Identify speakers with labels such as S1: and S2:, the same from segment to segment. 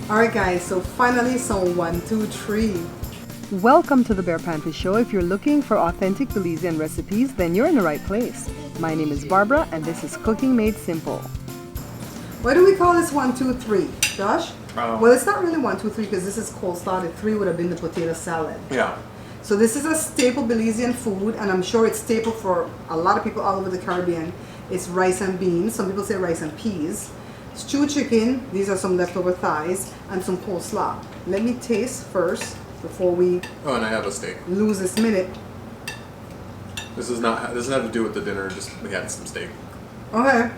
S1: Alright guys, so finally some 1, 2, 3.
S2: Welcome to the Bear Pantry Show. If you're looking for authentic Belizean recipes, then you're in the right place. My name is Barbara and this is Cooking Made Simple.
S1: Why do we call this 1, 2, 3, Josh? Well, it's not really 1, 2, 3 because this is coleslaw. The 3 would have been the potato salad.
S3: Yeah.
S1: So this is a staple Belizean food, and I'm sure it's staple for a lot of people all over the Caribbean. It's rice and beans. Some people say rice and peas. Stewed chicken. These are some leftover thighs and some coleslaw. Let me taste first before we.
S3: Oh, and I have a steak.
S1: Lose this minute.
S3: This doesn't have to do with the dinner. Just we had some steak.
S1: Okay.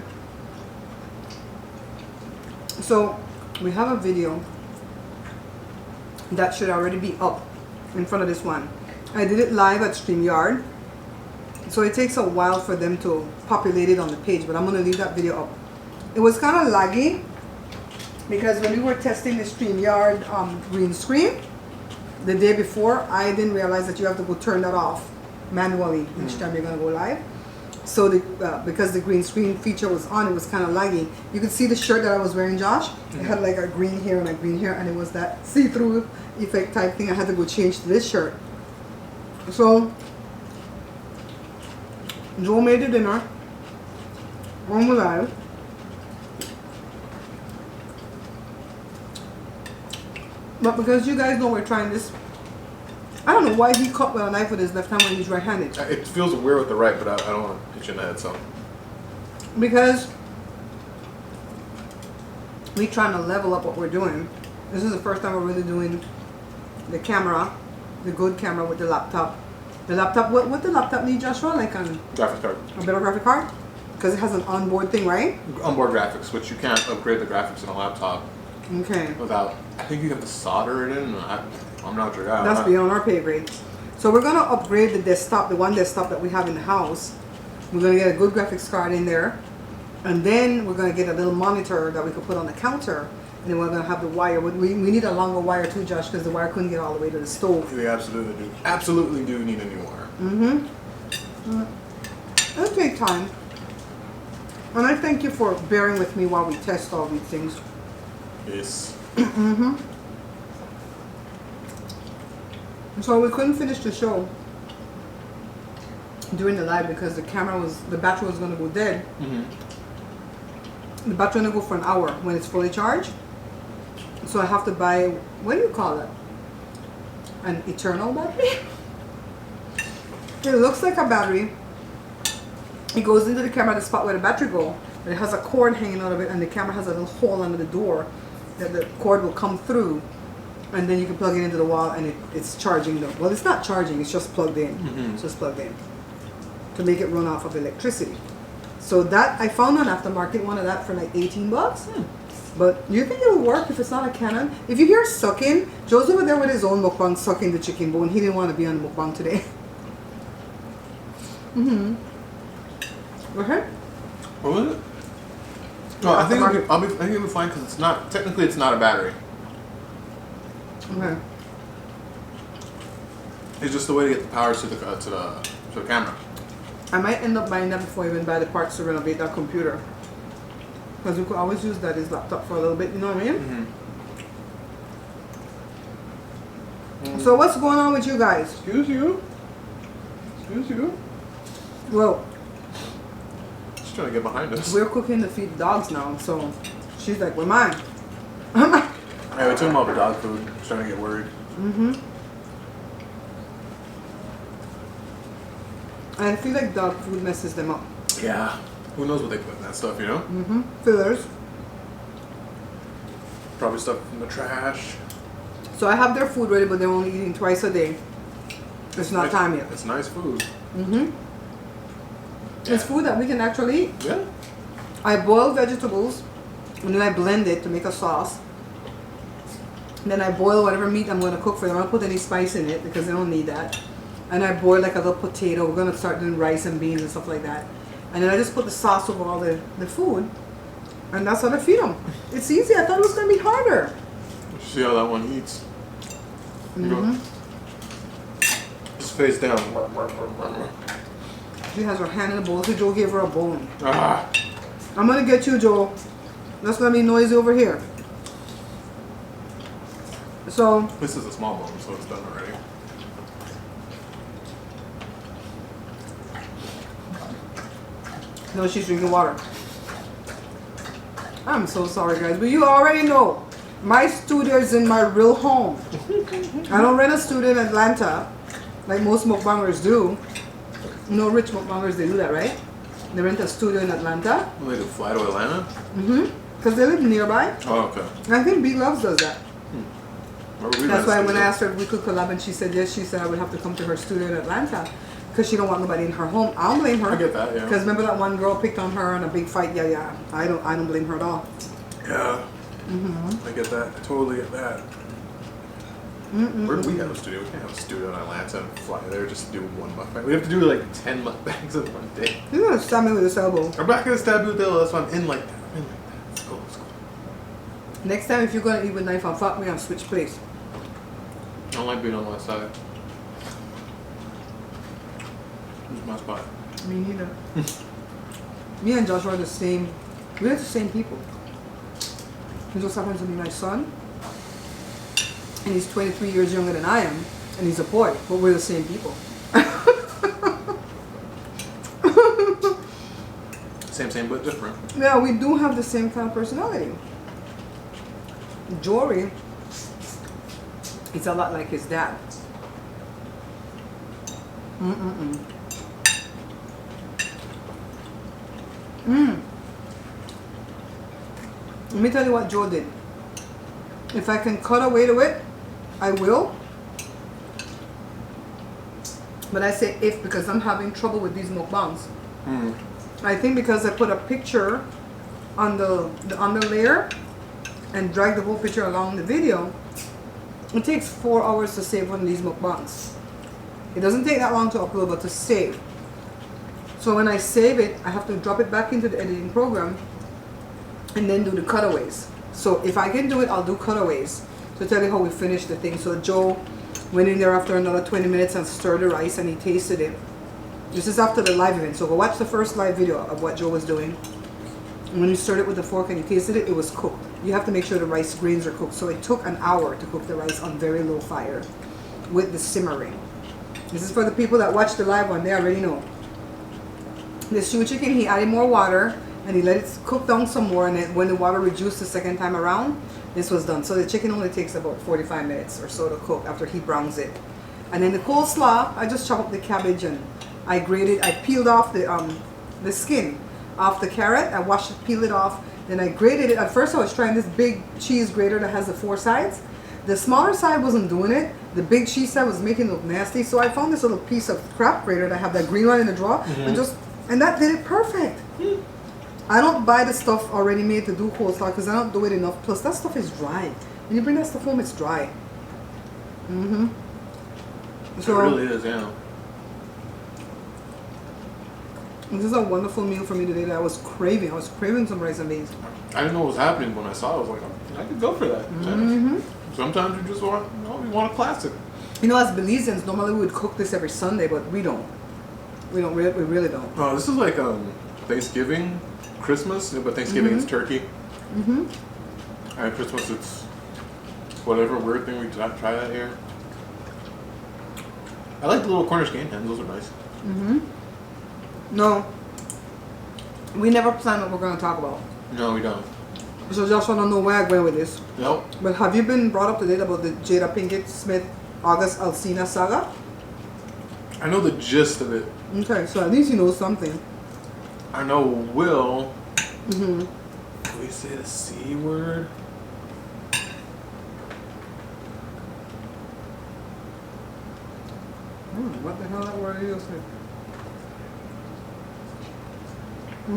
S1: So we have a video that should already be up in front of this one. I did it live at StreamYard, so it takes a while for them to populate it on the page, but I'm going to leave that video up. It was kind of laggy because when we were testing the StreamYard green screen the day before, I didn't realize that you have to go turn that off manually each time you're going to go live. So because the green screen feature was on, it was kind of laggy. You could see the shirt that I was wearing, Josh. It had like a green here and a green here, and it was that see-through effect type thing. I had to go change to this shirt. So Joe made the dinner on the live. But because you guys know we're trying this, I don't know why he cut with a knife with his left hand when he's right-handed.
S3: It feels weird with the right, but I don't want to hit you in the head, so.
S1: Because we're trying to level up what we're doing. This is the first time we're really doing the camera, the good camera with the laptop. The laptop, what the laptop need, Joshua? Like a
S3: Graphics card.
S1: A better graphic card? Because it has an onboard thing, right?
S3: Onboard graphics, which you can't upgrade the graphics in a laptop.
S1: Okay.
S3: Without, I think you have to solder it in. I'm not sure.
S1: That's beyond our pay grade. So we're gonna upgrade the desktop, the one desktop that we have in the house. We're gonna get a good graphics card in there, and then we're gonna get a little monitor that we could put on the counter, and then we're gonna have the wire. We need a longer wire too, Josh, because the wire couldn't get all the way to the stove.
S3: We absolutely do. Absolutely do need a new wire.
S1: It'll take time. And I thank you for bearing with me while we test all these things.
S3: Yes.
S1: So we couldn't finish the show during the live because the battery was going to go dead. The battery going to go for an hour when it's fully charged. So I have to buy, what do you call it? An eternal battery? It looks like a battery. It goes into the camera, the spot where the battery goes. It has a cord hanging out of it, and the camera has a little hole under the door that the cord will come through, and then you can plug it into the wall, and it's charging. Well, it's not charging; it's just plugged in. It's just plugged in to make it run off of electricity. So that I found on aftermarket one of that for like $18. But do you think it'll work if it's not a Canon? If you hear sucking, Joe's over there with his own mukbang sucking the chicken bone. He didn't want to be on the mukbang today. Go ahead.
S3: What was it? No, I think it'll be fine because it's not, technically it's not a battery.
S1: Okay.
S3: It's just the way to get the power to the camera.
S1: I might end up buying that before I even buy the parts to renovate that computer. Because we could always use that as laptop for a little bit, you know what I mean? So what's going on with you guys?
S3: Excuse you?
S1: Well,
S3: She's trying to get behind us.
S1: we're cooking to feed the dogs now, so she's like, we're mine.
S3: Yeah, we took him over dog food. She's trying to get worried.
S1: I feel like dog food messes them up.
S3: Yeah. Who knows what they put in that stuff, you know?
S1: Fillers.
S3: Probably stuff in the trash.
S1: So I have their food ready, but they're only eating twice a day. It's not time yet.
S3: It's nice food.
S1: It's food that we can actually eat.
S3: Yeah.
S1: I boil vegetables, and then I blend it to make a sauce. And then I boil whatever meat I'm going to cook for them. I don't put any spice in it because they don't need that. And I boil like a little potato. We're going to start doing rice and beans and stuff like that. And then I just put the sauce over all the food. And that's how I feed them. It's easy. I thought it was going to be harder.
S3: See how that one eats. Just face down.
S1: She has her hand in the bowl. So Joe gave her a bone.
S3: Ah.
S1: I'm going to get you, Joe. That's going to be noisy over here. So
S3: This is a small bone, so it's done already.
S1: no, she's drinking water. I'm so sorry, guys, but you already know my studio is in my real home. I don't rent a studio in Atlanta like most mukbangers do. No rich mukbangers, they do that, right? They rent a studio in Atlanta.
S3: Well, they do fly to Atlanta?
S1: Because they live nearby.
S3: Oh, okay.
S1: And I think B Loves does that. That's why when I asked her if we could collab and she said yes, she said I would have to come to her studio in Atlanta because she don't want nobody in her home. I don't blame her.
S3: I get that, yeah.
S1: Because remember that one girl picked on her in a big fight? Yeah. I don't blame her at all.
S3: Yeah. I get that. I totally get that. Where do we have a studio? We can't have a studio in Atlanta and fly there just to do one mukbang. We have to do like 10 mukbangs in one day.
S1: You're gonna stab me with this elbow.
S3: I'm not gonna stab you with the elbow. That's why I'm in like that. I'm in like that. Let's go. Let's go.
S1: Next time if you're gonna eat with knife and fork, we're gonna switch place.
S3: I don't like being on my side. This is my spot.
S1: Me neither. Me and Joshua are the same. We're the same people. He just happens to be my son. And he's 23 years younger than I am. And he's a boy. But we're the same people.
S3: Same but different.
S1: Yeah, we do have the same kind of personality. Jory, it's a lot like his dad. Let me tell you what Joe did. If I can cut away to it, I will. But I say if because I'm having trouble with these mukbangs. I think because I put a picture on the layer and drag the whole picture along the video, it takes 4 hours to save one of these mukbangs. It doesn't take that long to upload, but to save. So when I save it, I have to drop it back into the editing program and then do the cutaways. So if I can do it, I'll do cutaways to tell you how we finished the thing. So Joe went in there after another 20 minutes and stirred the rice and he tasted it. This is after the live event. So go watch the first live video of what Joe was doing. And when you stirred it with the fork and you tasted it, it was cooked. You have to make sure the rice grains are cooked. So it took an hour to cook the rice on very low fire with the simmering. This is for the people that watch the live one. They already know. The stew chicken, he added more water and he let it cook down some more. And then when the water reduced the second time around, this was done. So the chicken only takes about 45 minutes or so to cook after he browns it. And then the coleslaw, I just chop up the cabbage and I peeled off the skin off the carrot. I washed it, peeled it off. Then I grated it. At first I was trying this big cheese grater that has the 4 sides. The smaller side wasn't doing it. The big cheese side was making it look nasty. So I found this little piece of crab grater that have that green one in the drawer. And that did it perfect. I don't buy the stuff already made to do coleslaw because I don't do it enough. Plus that stuff is dry. When you bring that stuff home, it's dry. So,
S3: it really is, yeah.
S1: This is a wonderful meal for me today that I was craving. I was craving some rice and beans.
S3: I didn't know what was happening when I saw it. I was like, I could go for that. Sometimes you just want, you want a classic.
S1: You know, as Belizeans, normally we would cook this every Sunday, but we don't. We really don't.
S3: Oh, this is like Thanksgiving, Christmas, but Thanksgiving it's turkey. And Christmas it's whatever weird thing we try that here. I like the little Cornish game hens. Those are nice.
S1: No. We never plan what we're going to talk about.
S3: No, we don't.
S1: So just want to know where I went with this.
S3: Nope.
S1: But have you been brought up to date about the Jada Pinkett Smith August Alsina saga?
S3: I know the gist of it.
S1: Okay, so at least you know something.
S3: I know Will. Can we say the C word?
S1: What the hell that word is? I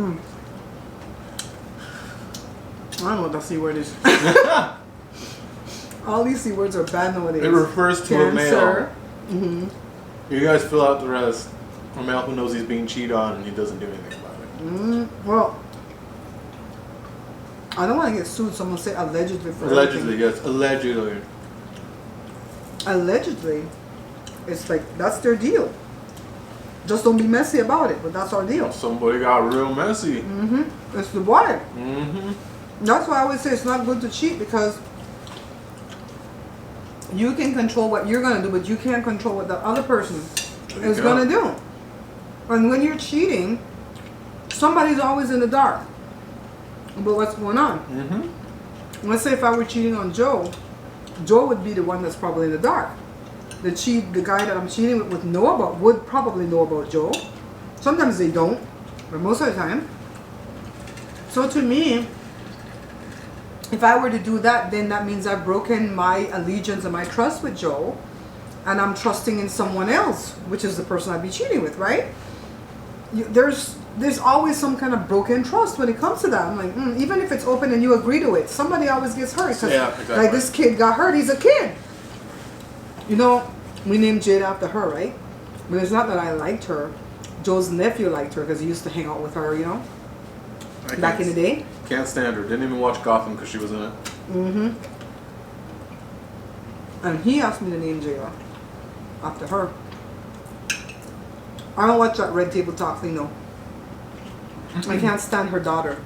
S1: don't know what that C word is. All these C words are bad nowadays.
S3: It refers to a male.
S1: Mm-hmm.
S3: You guys fill out the rest. A male who knows he's being cheated on and he doesn't do anything about it.
S1: Well, I don't want to get sued, so I'm going to say allegedly for
S3: Allegedly,
S1: everything.
S3: yes. Allegedly.
S1: Allegedly, it's like, that's their deal. Just don't be messy about it, but that's our deal.
S3: Somebody got real messy.
S1: It's the boy. That's why I always say it's not good to cheat, because You can control what you're gonna do, but you can't control what the other person
S3: There you
S1: is
S3: go.
S1: gonna do. And when you're cheating, somebody's always in the dark about what's going on.
S3: Mm-hmm.
S1: Let's say if I were cheating on Joe, Joe would be the one that's probably in the dark. The guy that I'm cheating with would probably know about Joe. Sometimes they don't, but most of the time. So to me, if I were to do that, then that means I've broken my allegiance and my trust with Joe, and I'm trusting in someone else, which is the person I'd be cheating with, right? There's always some kind of broken trust when it comes to that. I'm like, even if it's open and you agree to it, somebody always gets hurt.
S3: Yeah, exactly.
S1: Like this kid got hurt. He's a kid. You know, we named Jada after her, right? But it's not that I liked her. Joe's nephew liked her because he used to hang out with her, you know, back in the day.
S3: Can't stand her. Didn't even watch Gotham because she was in it.
S1: Mm-hmm. And he asked me to name Jada after her. I don't watch that Red Table Talk thing though. I can't stand her daughter.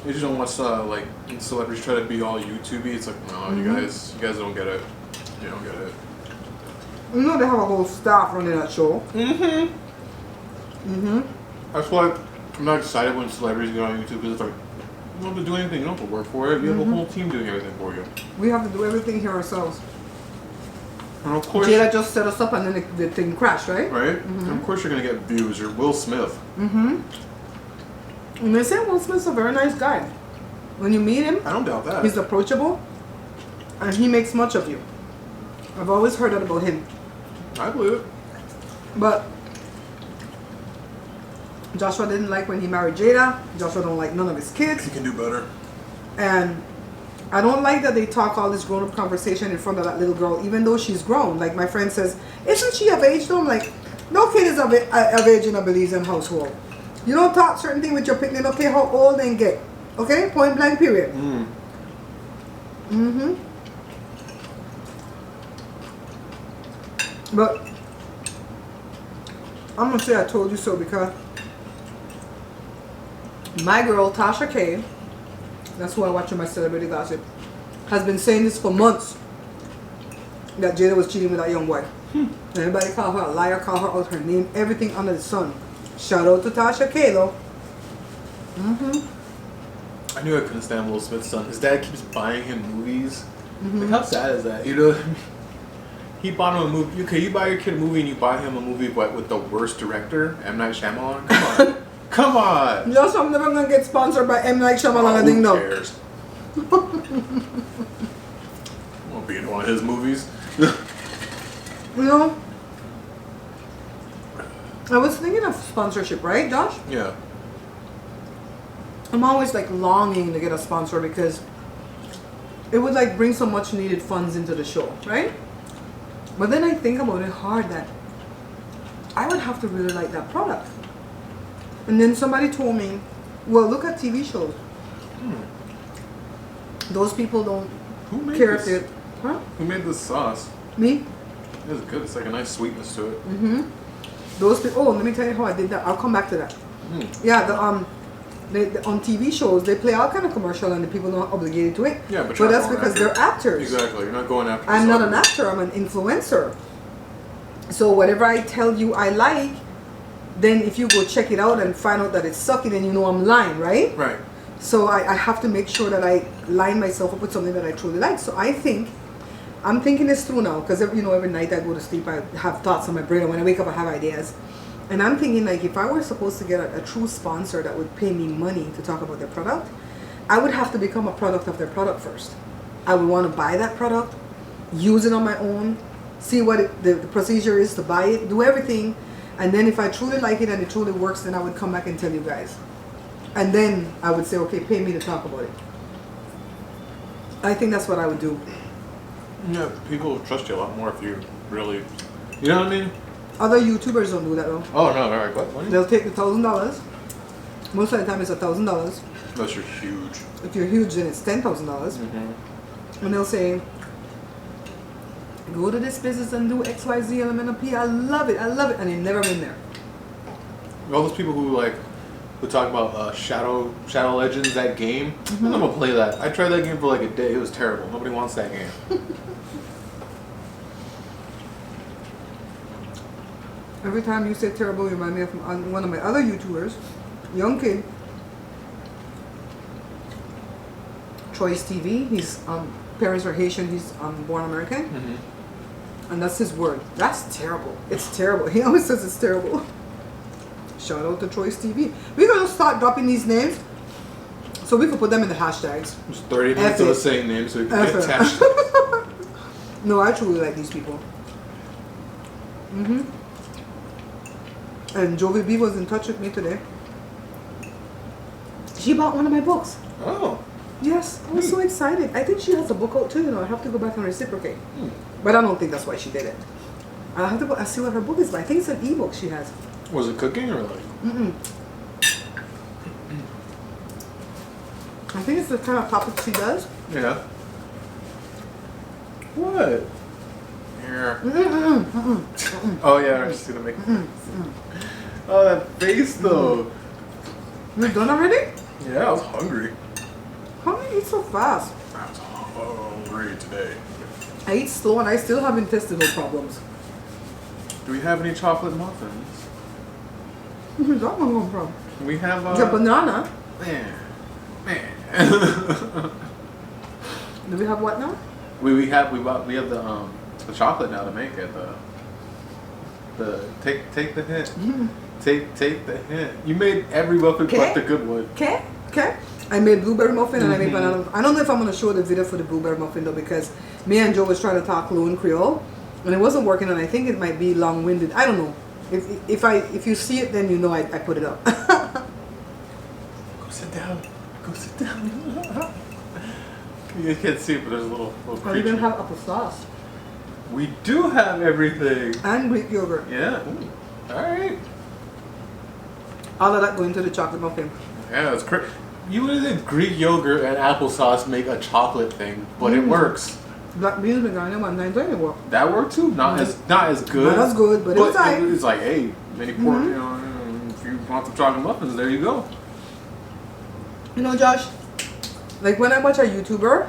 S3: You just don't watch like celebrities try to be all YouTubey. It's like, no, you guys don't get it. You don't get it.
S1: You know they have a whole staff running that show.
S3: Mm-hmm.
S1: Mm-hmm.
S3: That's why I'm not excited when celebrities get on YouTube because it's like, you don't have to do anything. You don't have to work for it. You have a whole team doing everything for you.
S1: We have to do everything here ourselves.
S3: And of course,
S1: Jada just set us up and then the thing crashed, right?
S3: right? And of course, you're gonna get views. You're Will Smith.
S1: Mm-hmm. And they say Will Smith's a very nice guy. When you meet him,
S3: I don't doubt that.
S1: he's approachable, and he makes much of you. I've always heard that about him.
S3: I believe it.
S1: But Joshua didn't like when he married Jada. Joshua don't like none of his kids.
S3: He can do better.
S1: And I don't like that they talk all this grown-up conversation in front of that little girl, even though she's grown. Like my friend says, isn't she of age though? I'm like, no kid is of age in a Belizean household. You don't talk certain thing with your picnic, okay, how old they get. Okay? Point blank period. Mm-hmm. But I'm gonna say I told you so because my girl Tasha K, that's who I watch in my celebrity gossip, has been saying this for months that Jada was cheating with that young boy. Everybody call her a liar, call her out her name, everything under the sun. Shout out to Tasha K though.
S3: I knew I couldn't stand Will Smith's son. His dad keeps buying him movies. Like, how sad is that? You know, he bought him a movie. Okay, you buy your kid a movie and you buy him a movie with the worst director, M. Night Shyamalan? Come on. Come on.
S1: You know, so I'm never gonna get sponsored by M. Night Shyamalan. I think
S3: Who
S1: no.
S3: cares? Won't be in one of his movies.
S1: You know, I was thinking of sponsorship, right, Josh?
S3: Yeah.
S1: I'm always like longing to get a sponsor because it would like bring so much needed funds into the show, right? But then I think about it hard that I would have to really like that product. And then somebody told me, well, look at TV shows. Those people don't
S3: Who made
S1: care if
S3: this?
S1: they, huh?
S3: Who made this sauce?
S1: Me?
S3: It was good. It's like a nice sweetness to it.
S1: Those people. Oh, let me tell you how I did that. I'll come back to that. Yeah, on TV shows they play all kind of commercial and the people not obligated to it.
S3: Yeah, but you're
S1: that's
S3: not going
S1: because they're actors.
S3: Exactly. You're not going after.
S1: I'm not an
S3: celebrities.
S1: actor. I'm an influencer. So whatever I tell you I like, then if you go check it out and find out that it's sucky, then you know I'm lying, right?
S3: Right.
S1: So I have to make sure that I line myself up with something that I truly like. So I'm thinking this through now because every night I go to sleep I have thoughts on my brain, and when I wake up I have ideas. And I'm thinking like if I were supposed to get a true sponsor that would pay me money to talk about their product, I would have to become a product of their product first. I would want to buy that product, use it on my own, see what the procedure is to buy it, do everything. And then if I truly like it and it truly works, then I would come back and tell you guys. And then I would say, okay, pay me to talk about it. I think that's what I would do.
S3: Yeah, people will trust you a lot more if you really, you know what I mean?
S1: Other YouTubers don't do that though.
S3: Oh no, all right, what money?
S1: They'll take the $1,000. Most of the time it's $1,000.
S3: Unless you're huge.
S1: If you're huge, then it's $10,000. And they'll say, go to this business and do X, Y, Z, LMNOP. I love it. And they've never been there.
S3: All those people who like who talk about Shadow Legends, that game. I'm gonna play that. I tried that game for like a day. It was terrible. Nobody wants that game.
S1: Every time you say terrible, you remind me of one of my other YouTubers, young kid, Troyce TV. His parents are Haitian. He's born American, and that's his word. That's terrible. It's terrible. He always says it's terrible. Shout out to Troyce TV. We're gonna start dropping these names, so we can put them in the hashtags.
S3: Just 30 minutes of us saying names, so we can get attached.
S1: No, I truly like these people. And Jovi B was in touch with me today. She bought one of my books.
S3: Oh.
S1: Yes, I was so excited. I think she has a book out too, I have to go back and reciprocate. But I don't think that's why she did it. I'll have to go and see what her book is, but I think it's an ebook she has.
S3: Was it cooking or like?
S1: I think it's the kind of topic she does.
S3: Yeah. What? Here. Oh yeah, I'm just gonna make Oh, that face though.
S1: You done already?
S3: Yeah, I was hungry.
S1: How do you eat so fast?
S3: I was hungry today.
S1: I eat slow and I still have intestinal problems.
S3: Do we have any chocolate muffins?
S1: Where's that one come from?
S3: We have
S1: The banana.
S3: Man.
S1: Do we have what now?
S3: we have the chocolate now to make it. Take the hint. Take the hint. You made every muffin but the good one.
S1: Okay. I made blueberry muffin and I made banana. I don't know if I'm gonna show the video for the blueberry muffin though, because me and Joe was trying to talk Loon Creole and it wasn't working, and I think it might be long-winded. I don't know. If you see it, then you know I put it up.
S3: Go sit down. You can't see it, but there's a little creature.
S1: Are we gonna have applesauce?
S3: We do have everything.
S1: And Greek yogurt.
S3: Yeah. All right.
S1: All of that going to the chocolate muffin.
S3: Yeah, it's crazy. You would think Greek yogurt and applesauce make a chocolate thing, but it works.
S1: Black beans vagina 190 work.
S3: That worked too. Not as good.
S1: Not as good, but it was alright.
S3: It's like, hey, many pork. You know, if you want some chocolate muffins, there you go.
S1: You know, Josh, like when I watch a YouTuber,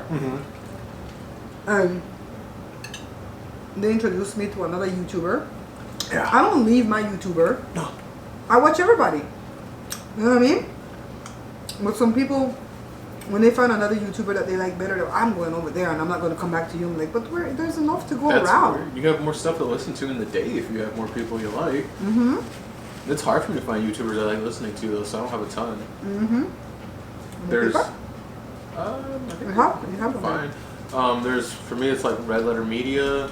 S1: they introduce me to another YouTuber.
S3: Yeah.
S1: I don't leave my YouTuber.
S3: No.
S1: I watch everybody. You know what I mean? But some people, when they find another YouTuber that they like better, I'm going over there and I'm not going to come back to you. I'm like, but there's enough to go around.
S3: Weird. You have more stuff to listen to in the day if you have more people you like. It's hard for me to find YouTubers I like listening to though, so I don't have a ton. There's, I think
S1: you have
S3: fine. There's, for me, it's like Red Letter Media,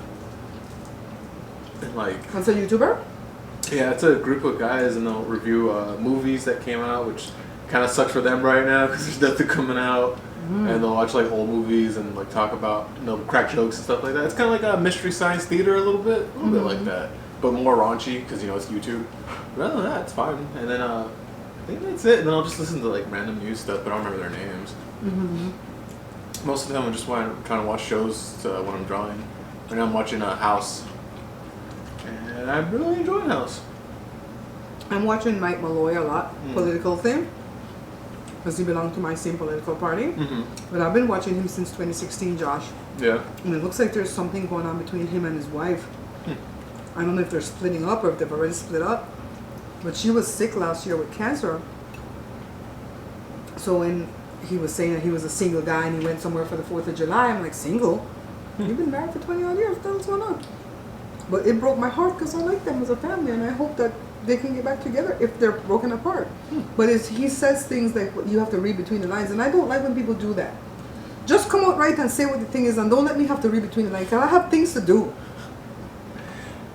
S3: and like.
S1: That's a YouTuber?
S3: Yeah, it's a group of guys, and they'll review movies that came out, which kind of sucks for them right now because there's nothing coming out. And they'll watch like old movies and like talk about, crack jokes and stuff like that. It's kind of like a mystery science theater a little bit like that, but more raunchy because it's YouTube. But other than that, it's fine. And then I think that's it. And then I'll just listen to like random news stuff, but I don't remember their names. Most of the time, I'm just trying to watch shows when I'm drawing. Right now, I'm watching House, and I'm really enjoying House.
S1: I'm watching Mike Malloy a lot, political thing, because he belonged to my same political party. But I've been watching him since 2016, Josh.
S3: Yeah.
S1: And it looks like there's something going on between him and his wife. I don't know if they're splitting up or if they've already split up. But she was sick last year with cancer. So when he was saying that he was a single guy and he went somewhere for the 4th of July, I'm like, single? You've been married for 20 odd years, what the hell's going on? But it broke my heart because I like them as a family and I hope that they can get back together if they're broken apart. But he says things like you have to read between the lines, and I don't like when people do that. Just come out right and say what the thing is, and don't let me have to read between the lines, because I have things to do.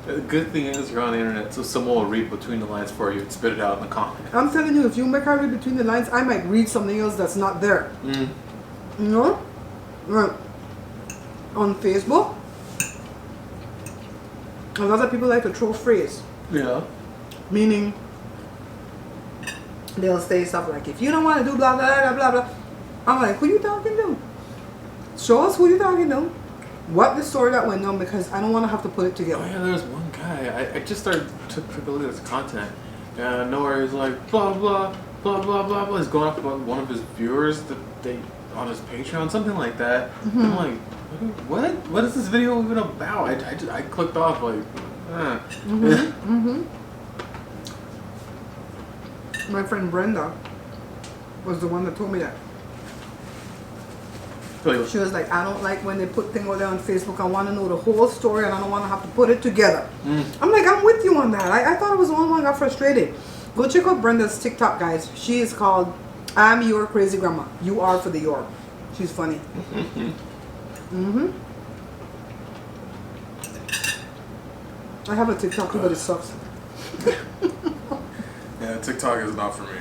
S3: The good thing is you're on the internet, so someone will read between the lines for you and spit it out in the comments.
S1: I'm telling you, if you make her read between the lines, I might read something else that's not there. You know? Right. On Facebook, a lot of people like to throw phrase.
S3: Yeah.
S1: Meaning, they'll say stuff like, if you don't want to do blah, blah, blah, blah, blah. I'm like, who you talking to? Show us who you talking to. What the story that went on, because I don't want to have to put it together.
S3: Oh yeah, there's one guy. I just started took a look at his content, and nowhere he's like blah blah blah blah blah blah. He's going off about one of his viewers that they on his Patreon, something like that. I'm like, what? What is this video even about? I clicked off like,
S1: My friend Brenda was the one that told me that. She was like, I don't like when they put things out there on Facebook. I want to know the whole story and I don't want to have to put it together. I'm like, I'm with you on that. I thought it was the one that got frustrated. Go check out Brenda's TikTok, guys. She is called I'm Your Crazy Grandma. You are for the your. She's funny. I have a TikTok too, but it sucks.
S3: Yeah, TikTok is not for me.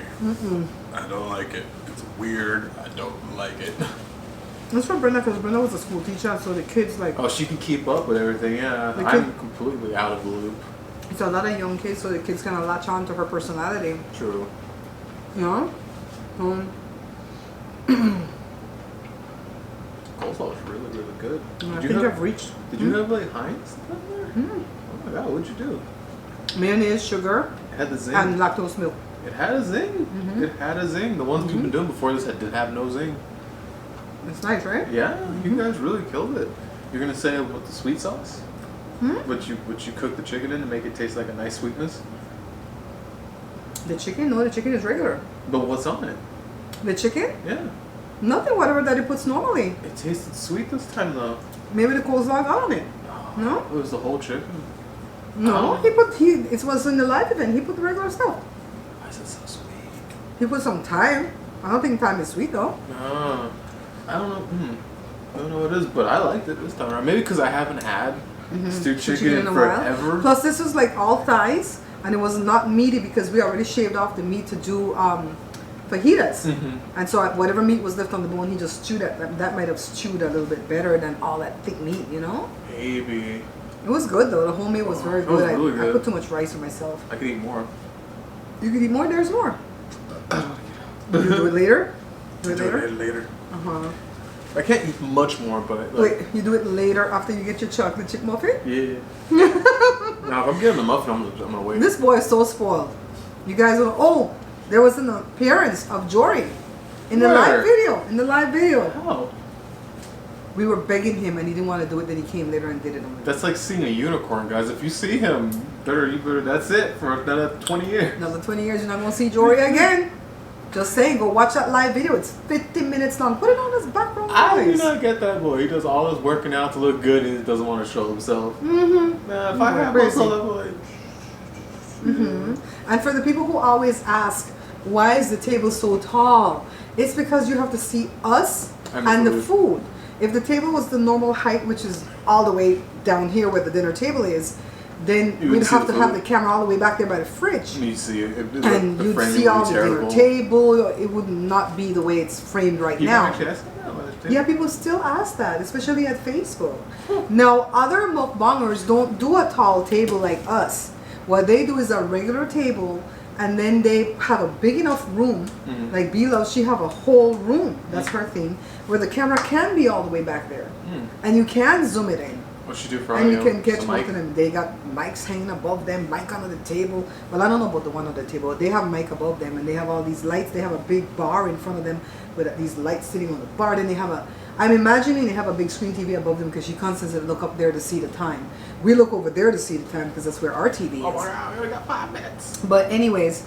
S3: I don't like it. It's weird. I don't like it.
S1: It's for Brenda because Brenda was a school teacher, so the kids like.
S3: Oh, she can keep up with everything. Yeah, I'm completely out of the loop.
S1: It's a lot of young kids, so the kids kind of latch on to her personality.
S3: True.
S1: You know?
S3: Coleslaw is really, really good.
S1: I think I've reached.
S3: Did you have like Heinz down there? Oh my god, what'd you do?
S1: Mayonnaise, sugar,
S3: It had the zing.
S1: and lactose milk.
S3: It had a zing. It had a zing. The ones we've been doing before this did have no zing.
S1: It's nice, right?
S3: Yeah, you guys really killed it. You're gonna say it with the sweet sauce? But you cook the chicken in to make it taste like a nice sweetness?
S1: The chicken? No, the chicken is regular.
S3: But what's on it?
S1: The chicken?
S3: Yeah.
S1: Nothing, whatever that he puts normally.
S3: It tasted sweet this time though.
S1: Maybe the coleslaw got on it. No?
S3: It was the whole chicken.
S1: No, it was in the live event. He put the regular stuff.
S3: Why is it so sweet?
S1: He put some thyme. I don't think thyme is sweet though.
S3: No. I don't know. I don't know what it is, but I liked it this time around. Maybe because I haven't had stewed chicken in forever.
S1: Plus, this was like all thighs, and it was not meaty because we already shaved off the meat to do fajitas. And so whatever meat was left on the bone, he just stewed it. That might have stewed a little bit better than all that thick meat, you know?
S3: Maybe.
S1: It was good though. The whole meal was very good.
S3: Really good.
S1: I put too much rice for myself.
S3: I could eat more.
S1: You could eat more. There's more. You do it later.
S3: Do it later.
S1: Uh-huh.
S3: I can't eat much more, but
S1: Wait, you do it later after you get your chocolate chip muffin?
S3: Yeah. Now, if I'm getting the muffin, I'm gonna wait.
S1: This boy is so spoiled. You guys are. Oh, there was an appearance of Jory in the live video. In the live video.
S3: How?
S1: We were begging him, and he didn't want to do it. Then he came later and did it.
S3: That's like seeing a unicorn, guys. If you see him, you better. That's it for another 20 years.
S1: Another 20 years, you're not gonna see Jory again. Just saying, go watch that live video. It's 50 minutes long. Put it on as background noise.
S3: I do not get that boy. He does all his working out to look good, and he doesn't want to show himself. Man, if I had muscle, I'm like.
S1: And for the people who always ask, why is the table so tall? It's because you have to see us and the food. If the table was the normal height, which is all the way down here where the dinner table is, then we'd have to have the camera all the way back there by the fridge.
S3: You see it.
S1: And you'd see all the dinner table. It would not be the way it's framed right now.
S3: Actually ask that?
S1: Yeah, people still ask that, especially at Facebook. Now, other mukbangers don't do a tall table like us. What they do is a regular table, and then they have a big enough room. Like Bila, she have a whole room. That's her thing, where the camera can be all the way back there, and you can zoom it in.
S3: What she do for
S1: and you can catch both of them. They got mics hanging above them, mic under the table. Well, I don't know about the one on the table. They have a mic above them, and they have all these lights. They have a big bar in front of them with these lights sitting on the bar. Then they have I'm imagining they have a big screen TV above them because she constantly look up there to see the time. We look over there to see the time because that's where our TV is.
S3: Oh my God, we only got 5 minutes.
S1: But anyways,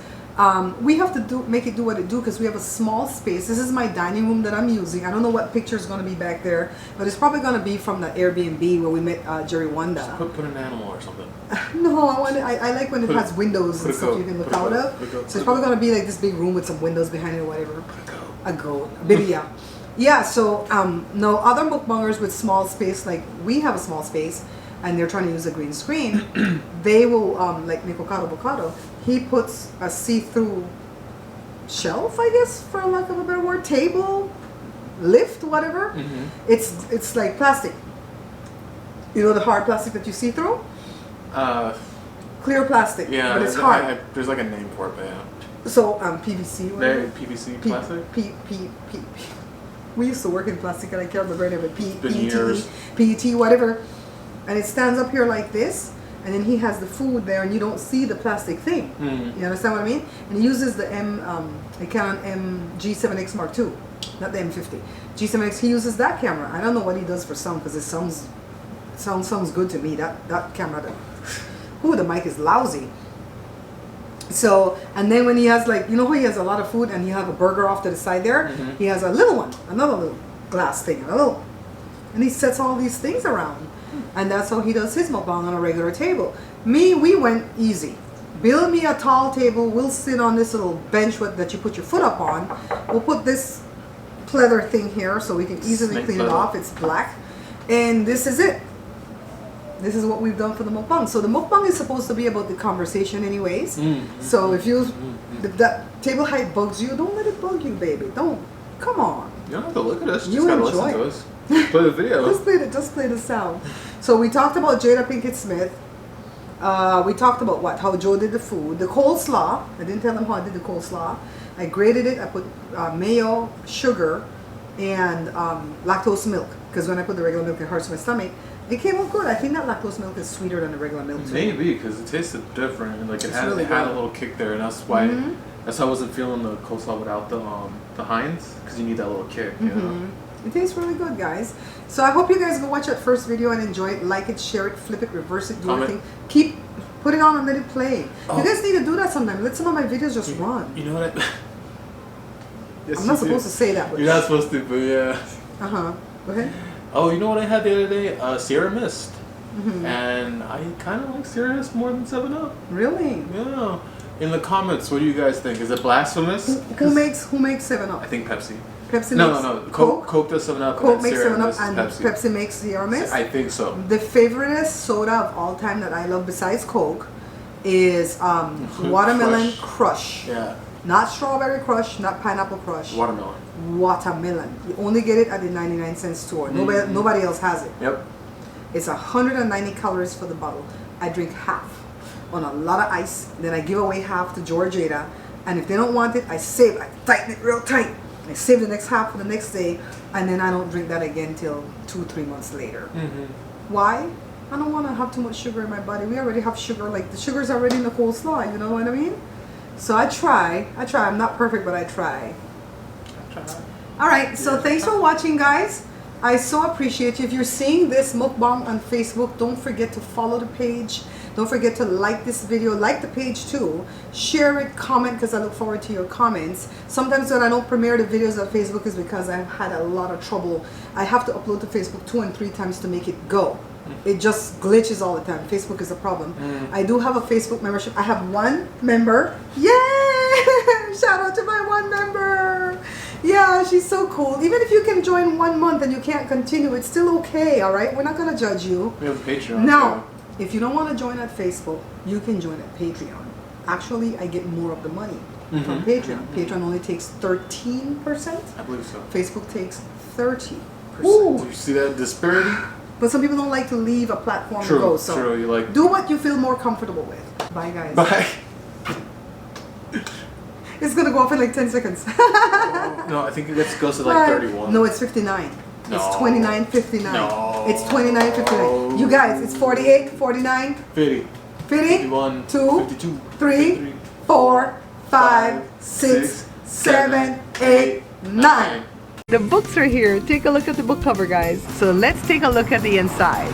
S1: we have to make it do what it do because we have a small space. This is my dining room that I'm using. I don't know what picture is going to be back there, but it's probably going to be from the Airbnb where we met Jory Wanda.
S3: Put an animal or something.
S1: No, I like when it has windows and stuff you can look out of. So it's probably going to be like this big room with some windows behind it or whatever. A goat. Baby, yeah. Yeah, so no, other mukbangers with small space, like we have a small space, and they're trying to use a green screen, they will, like Nikocado Bocado, he puts a see-through shelf, I guess, for lack of a better word, table, lift, whatever. It's like plastic. You know the hard plastic that you see through? Clear plastic,
S3: yeah,
S1: but it's hard.
S3: There's like a name for it, but yeah.
S1: So PVC, whatever.
S3: PVC plastic?
S1: We used to work in plastic and I can't remember it, but PET,
S3: years.
S1: PET, whatever. And it stands up here like this, and then he has the food there, and you don't see the plastic thing. You understand what I mean? And he uses the Canon G7X Mark II, not the M50. G7X. He uses that camera. I don't know what he does for sound, because it sounds good to me. That camera. The mic is lousy. So, and then when he has, like, you know how he has a lot of food and he have a burger off to the side there? He has a little one, another little glass thing, and he sets all these things around. And that's how he does his mukbang on a regular table. Me, we went easy. Build me a tall table. We'll sit on this little bench that you put your foot up on. We'll put this pleather thing here so we can easily clean it off. It's black. And this is it. This is what we've done for the mukbang. So the mukbang is supposed to be about the conversation anyways. So if that table height bugs you, don't let it bug you, baby. Don't. Come on.
S3: You don't have to look at us.
S1: You
S3: just gotta
S1: enjoy
S3: listen to us. Play the video.
S1: just play the sound. So we talked about Jada Pinkett Smith. We talked about how Joe did the food. The coleslaw. I didn't tell him how I did the coleslaw. I grated it. I put mayo, sugar, and lactose milk. Because when I put the regular milk, it hurts my stomach. It came out good. I think that lactose milk is sweeter than the regular milk too.
S3: Maybe, because it tasted different. And like it had a little kick there, and that's why I wasn't feeling the coleslaw without the Heinz, because you need that little kick. You know?
S1: It tastes really good, guys. So I hope you guys go watch that first video and enjoy it. Like it, share it, flip it, reverse it, do everything. Put it on and let it play. You guys need to do that sometime. Let some of my videos just run.
S3: You know what? Yes,
S1: I'm not supposed to say that. But
S3: you're not supposed to, but yeah.
S1: Go ahead.
S3: Oh, you know what I had the other day? Sierra Mist. And I kind of like Sierra Mist more than 7-Up.
S1: Really?
S3: Yeah. In the comments, what do you guys think? Is it blasphemous?
S1: Who makes 7-Up?
S3: I think Pepsi.
S1: Pepsi
S3: No.
S1: makes
S3: Coke does 7-Up.
S1: Coke makes 7-Up and Pepsi makes Sierra Mist?
S3: I think so.
S1: The favoriteest soda of all time that I love besides Coke is Watermelon Crush.
S3: Yeah.
S1: Not Strawberry Crush, not Pineapple Crush. Watermelon. You only get it at the 99-cent store. Nobody else has it.
S3: Yep.
S1: It's 190 calories for the bottle. I drink half on a lot of ice. Then I give away half to Jory and Jada. And if they don't want it, I save. I tighten it real tight. I save the next half for the next day. And then I don't drink that again till 2-3 months later. Why? I don't want to have too much sugar in my body. We already have sugar. Like the sugar's already in the coleslaw. You know what I mean? So I try. I'm not perfect, but I try. Alright, so thanks for watching, guys. I so appreciate you. If you're seeing this mukbang on Facebook, don't forget to follow the page. Don't forget to like this video. Like the page too. Share it, comment, because I look forward to your comments. Sometimes when I don't premiere the videos on Facebook is because I've had a lot of trouble. I have to upload to Facebook 2 and 3 times to make it go. It just glitches all the time. Facebook is a problem. I do have a Facebook membership. I have 1 member. Yay! Shout out to my 1 member. Yeah, she's so cool. Even if you can join 1 month and you can't continue, it's still okay, alright? We're not going to judge you.
S3: We have a Patreon.
S1: Now, if you don't want to join at Facebook, you can join at Patreon. Actually, I get more of the money from Patreon. Patreon only takes 13%.
S3: I believe so.
S1: Facebook takes 30%.
S3: Ooh. Do you see that disparity?
S1: But some people don't like to leave a platform to go. So
S3: true. You like
S1: do what you feel more comfortable with. Bye, guys.
S3: Bye.
S1: It's gonna go off in like 10 seconds.
S3: No, I think it goes to like 31.
S1: No, it's 59.
S3: No.
S1: It's 29.59.
S3: No.
S1: It's 29.59. You guys, it's 48, 49,
S3: 50,
S1: 51,
S3: 2,
S1: 52, 3, 4, 5, 6, 7, 8, 9.
S2: The books are here. Take a look at the book cover, guys. So let's take a look at the inside.